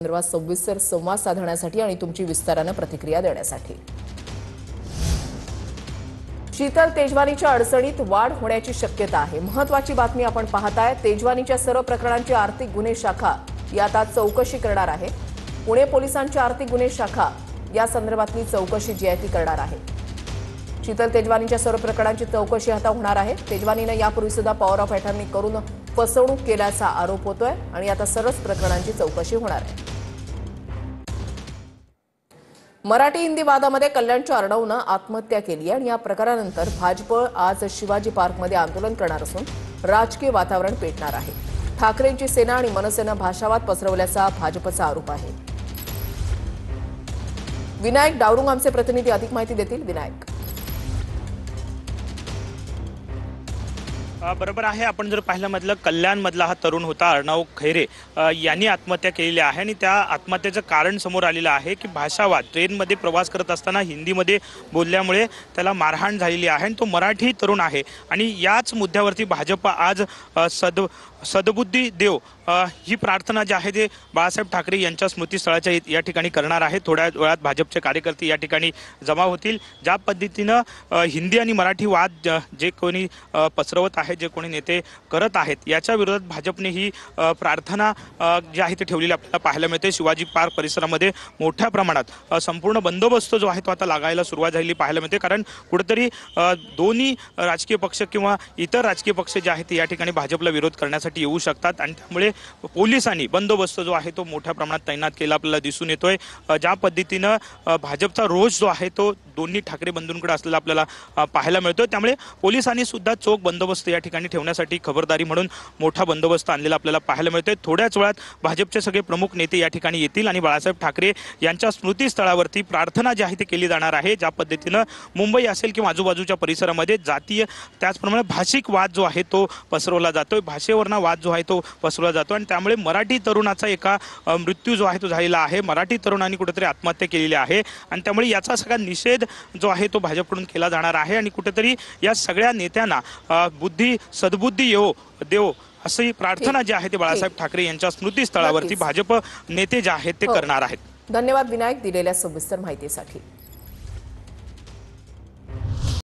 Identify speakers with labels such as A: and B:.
A: संदर्भात सविस्तर संवाद साधण्यासाठी आणि तुमची विस्ताराने प्रतिक्रिया देण्यासाठी। शीतल तेजवानीच्या अडचणीत वाढ होण्याची शक्यता आहे। महत्त्वाची बातमी आपण पाहताय। तेजवानीच्या सर्व प्रकरणांची आर्थिक गुन्हे शाखा यात आज चौकशी करणार आहे। पुणे पोलिसांची आर्थिक गुन्हे शाखा या संदर्भातली चौकशी जी आहे ती करणार आहे। शीतल तेजवानीच्या सर्व प्रकरणांची चौकशी आता होणार आहे। तेजवानीने यापूर्वी सुद्धा पॉवर ऑफ अटर्नी करून फसवणूक केल्याचा आरोप होतोय आणि आता सर्वच प्रकरणांची चौकशी होणार आहे। मराठी हिंदी वादामध्ये कल्याणच्या अर्णवनं आत्महत्या केली आणि या प्रकारानंतर भाजप आज शिवाजी पार्कमध्ये आंदोलन करणार असून राजकीय वातावरण पेटणार आहे। ठाकरेंची सेना आणि मनसेनं भाषावाद पसरवल्याचा भाजपचा आरोप आहे। विनायक डावरुंग आमचे प्रतिनिधी अधिक माहिती देतील। विनायक,
B: बरोबर आहे। आपण जर पाहिलं मधलं कल्याणमधला हा तरुण होता अर्णव खैरे यांनी आत्महत्या केलेली आहे आणि त्या आत्महत्येचं कारण समोर आलेलं आहे की भाषावाद ट्रेनमध्ये प्रवास करत असताना हिंदीमध्ये बोलल्यामुळे त्याला मारहाण झालेली आहे आणि तो मराठी तरुण आहे आणि याच मुद्द्यावरती भाजप आज सद्बुद्धी देव ही प्रार्थना जी आहे ते बाळासाहेब ठाकरे यांच्या स्मृतीस्थळाच्या या ठिकाणी करणार आहे। थोड्या वेळात भाजपचे कार्यकर्ते या ठिकाणी जमा होतील। ज्या पद्धतीनं हिंदी आणि मराठी वाद जे कोणी पसरवत आहे, जे कोणी नेते करत आहेत याच्या विरोधात भाजपने ही प्रार्थना जी आहे ती ठेवलेली आपल्याला पाहायला मिळते। शिवाजी पार्क परिसरामध्ये मोठ्या प्रमाणात संपूर्ण बंदोबस्त जो आहे तो आता लागायला सुरुवात झालेली पाहायला मिळते, कारण कुठेतरी दोन्ही राजकीय पक्ष किंवा इतर राजकीय पक्ष जे आहेत या ठिकाणी भाजपला विरोध करण्यासाठी येऊ शकतात आणि त्यामुळे पोलिसांनी बंदोबस्त जो आहे तो मोठ्या प्रमाणात तैनात केला आपल्याला दिसून येतोय। ज्या पद्धतीनं भाजपचा रोष जो आहे तो दोन्ही ठाकरे बंधूंकडे असलेला आपल्याला पाहायला मिळतोय, त्यामुळे पोलिसांनी सुद्धा चोख बंदोबस्त या ठिकाणी ठेवण्यासाठी खबरदारी म्हणून मोठा बंदोबस्त आणलेला आपल्याला पाहायला मिळतोय। थोड्याच वेळात भाजपचे सगळे प्रमुख नेते या ठिकाणी येतील आणि बाळासाहेब ठाकरे यांच्या स्मृतीस्थळावरती प्रार्थना जी आहे ती केली जाणार आहे। ज्या पद्धतीनं मुंबई असेल किंवा आजूबाजूच्या परिसरामध्ये जातीय त्याचप्रमाणे भाषिक वाद जो आहे तो पसरवला जातोय, भाषेवरना वाद जो आहे तो पसरवला जातो आणि त्यामुळे मराठी तरुणाचा एका मृत्यू जो आहे तो झालेला आहे। मराठी तरुणांनी कुठेतरी आत्महत्या केलेली आहे आणि त्यामुळे याचा सगळा निषेध जो आहे तो भाजपकडून केला जाणार आहे आणि कुठेतरी या सगळ्या नेत्यांना सद्बुद्धी देव अशी प्रार्थना जी आहे ते बाळासाहेब ठाकरे यांच्या स्मृतीस्थळावरती भाजप नेते जे आहेत ते करणार आहेत।
A: धन्यवाद विनायक दिलेल्या सविस्तर माहितीसाठी।